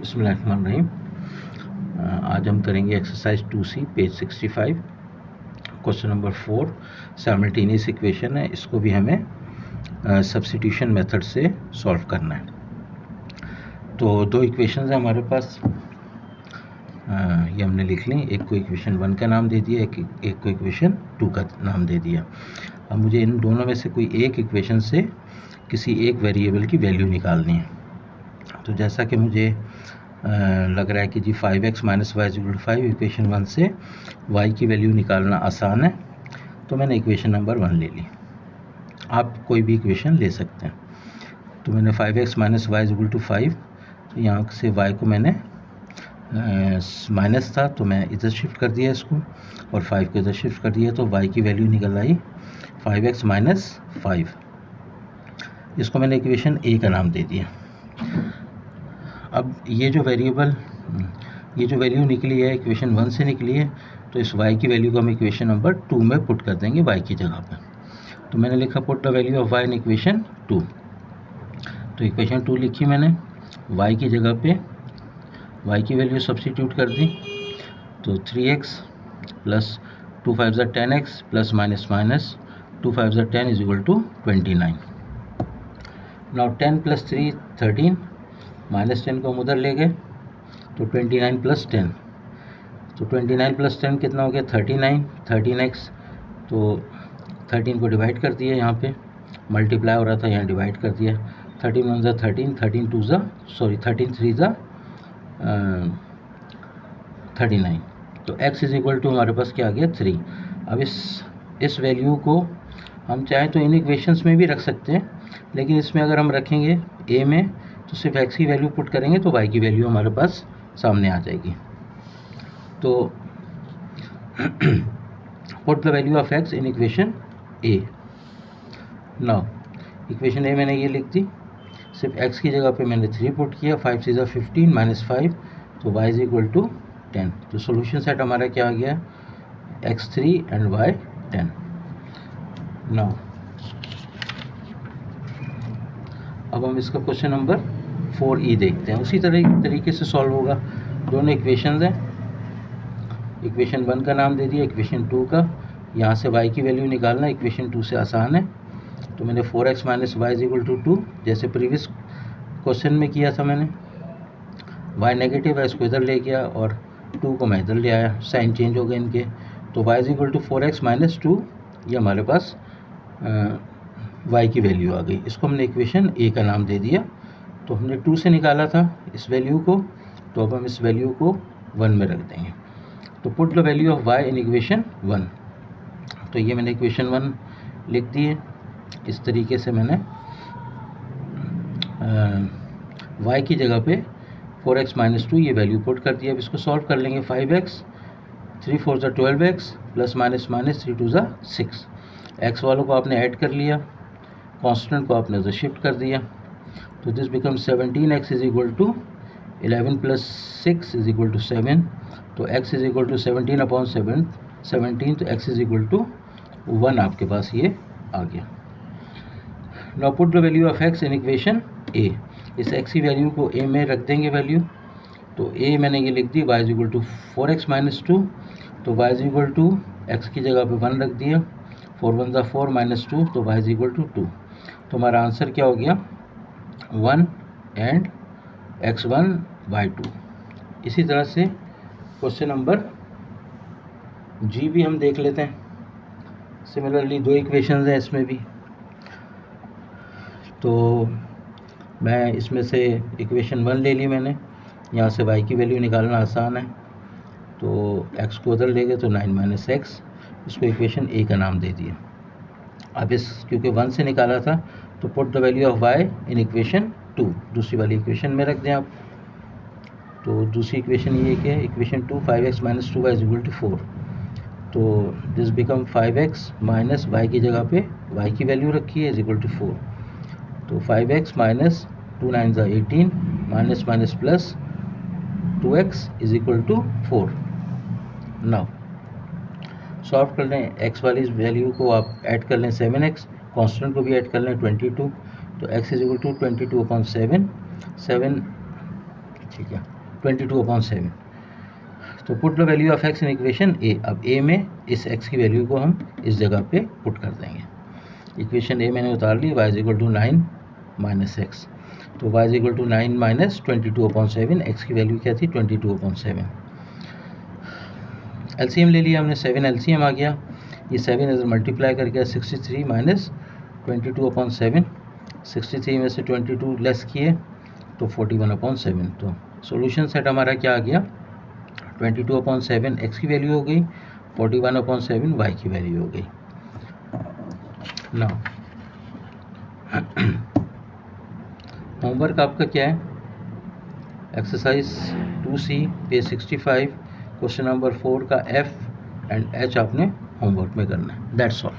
बिस्मिल्लाहिर्रहमानिर्रहीम। आज हम करेंगे exercise 2C page 65 question number 4 simultaneous equation है। इसको भी हमें सब्स्टिट्यूशन मेथड से सॉल्व करना है। तो दो इक्वेशंस हैं हमारे पास, ये हमने लिख ली। एक को इक्वेशन 1 का नाम दे दिया, एक को इक्वेशन 2 का नाम दे दिया। अब मुझे इन दोनों में से कोई एक इक्वेशन से किसी एक वेरिएबल की वैल्यू निकालनी है। तो जैसा कि मुझे लग रहा है कि जी 5x minus y equal to 5 equation 1 से y की वैल्यू निकालना आसान है, तो मैंने इक्वेशन नंबर 1 ले ली। आप कोई भी इक्वेशन ले सकते हैं। तो मैंने 5x minus y equal to 5, तो यहाँ से y को मैंने माइनस था तो मैं इधर शिफ्ट कर दिया इसको, और 5 को इधर शिफ्ट कर दिया, तो y की वैल्यू निकल आई 5x माइनस 5। इसको मैंने इक्वेशन ए का नाम दे दिया। अब ये जो वैल्यू निकली है इक्वेशन 1 से निकली है, तो इस y की वैल्यू को हम इक्वेशन नंबर 2 में पुट कर देंगे y की जगह पर। तो मैंने लिखा put the value of y in equation 2। तो इक्वेशन 2 लिखी मैंने, y की जगह पे y की वैल्यू सब्स्टिट्यूट कर दी। तो 3x प्लस 2 5 ज़ा 10x प्लस माइनस माइनस 2 5 ज़ा 10 is equal to 29। Now 10 plus 3 13, minus 10 को हम उधर ले गए, तो 29 प्लस 10, तो 29 प्लस 10 कितना हो गया 39। 13x, तो 13 को डिवाइड कर दिया, यहाँ पे मल्टीप्लाई हो रहा था, यहाँ डिवाइड कर दिया। 13 1 ज़ा 13, 13 3 ज़ा 39। तो x इज इक्वल टू हमारे पास क्या आ गया 3। अब इस वैल्यू को हम चाहें तो इन इक्वेशंस में भी रख सकते हैं, लेकिन इसमें अगर हम रखेंगे a में तो सिर्फ x की वैल्यू पुट करेंगे तो y की वैल्यू हमारे पास सामने आ जाएगी। तो put the value of x in equation a। Now equation a मैंने ये लिख दी, सिर्फ x की जगह पे मैंने 3 पुट किया। 5 6 15 माइनस 5, तो y इज इक्वल टू 10। तो सोल्यूशन सेट हमारा क्या आ गया, x3 एंड y 10। नाउ अब हम इसका क्वेश्चन नंबर 4e देखते हैं। उसी तरीके से सॉल्व होगा। दोनों इक्वेशंस हैं, इक्वेशन 1 का नाम दे दिया, इक्वेशन 2 का। यहाँ से y की वैल्यू निकालना इक्वेशन 2 से आसान है। तो मैंने 4x minus y is equal to 2, जैसे प्रीवियस क्वेश्चन में किया था मैंने। y नेगेटिव है, इसको इधर ले गया, और 2 को मैं इधर ले आया, साइन चेंज हो गए इनके। तो y is equal to 4x minus 2, ये हमारे पास y की वैल्यू आ गई। इसको हमने इक्वेशन a का नाम दे दिया। तो हमने 2 से निकाला था इस वैल्यू को, तो अब हम इस वैल्यू को 1 में रख देंगे। तो put the value of y in equation 1। तो ये मैंने इक्वेशन 1 लिख दी है। इस तरीके से मैंने y की जगह पे 4x माइनस 2 ये वैल्यू पुट कर दिया। अब इसको सॉल्व कर लेंगे। 5x 3 4 ज़ा 12x प्लस माइनस माइनस 3 2 ज़ा 6। x वालों को आपने ऐड कर लिया, कांस्टेंट को आपने उधर शिफ्ट कर दिया। तो this become 17x is equal to 11 plus 6 is equal to 7। तो x is equal to 17 upon 17, तो x इज इक्वल टू 1 आपके पास ये आ गया। Now put the value of x in equation a। इस x की वैल्यू को a में रख देंगे वैल्यू। तो a मैंने ये लिख दी, y is equal to 4x minus 2। तो y is equal to x की जगह पे 1 रख दिया। 4 1 ज़ा 4 माइनस 2, तो y इज इक्वल टू 2। तो हमारा आंसर क्या हो गया 1 एंड x1 y2। इसी तरह से क्वेश्चन नंबर जी भी हम देख लेते हैं। सिमिलरली दो इक्वेशंस हैं इसमें भी। तो मैं इसमें से इक्वेशन 1 ले ली मैंने, यहाँ से y की वैल्यू निकालना आसान है। तो x को उधर ले गए, तो 9 माइनस एक्स, इसको इक्वेशन a का नाम दे दिया। अब इस क्योंकि 1 से निकाला था, तो put the value of y in equation 2, दूसरी वाली इक्वेशन में रख दें आप। तो दूसरी इक्वेशन ये क्या है, equation 2 5x minus 2y is equal to 4। तो this become 5x minus y की जगह पे y की वैल्यू रखी है इज इक्वल टू 4। तो 5x माइनस 2 9 ज़ा 18 minus minus plus 2x is equal to 4। Now solve कर लें। x वाली वैल्यू को आप ऐड कर लें 7x, कांस्टेंट को भी ऐड कर लें 22। तो x is equal to 22 upon 7 7 ठीक है 22/7। तो put the value of x in equation A. अब ए में इस x की वैल्यू को हम इस जगह पे पुट कर देंगे। इक्वेशन ए मैंने उतार ली, y is equal to 9 minus x. तो y is equal to 9 minus 22/7, x की वैल्यू क्या थी 22/7। एलसीएम ले लिया हमने, 7 एलसीएम आ गया, ये 7 इधर मल्टीप्लाई कर गया 63 माइनस 22/7, 63 में से 22 लेस किए तो 41/7। तो सॉल्यूशन सेट हमारा क्या आ गया 22/7 x की वैल्यू हो गई, 41/7 y की वैल्यू हो गई। नाउ होमवर्क आपका क्या है, exercise 2C page 65 question number 4 का F एंड H आपने होमवर्क में करना है। That's all.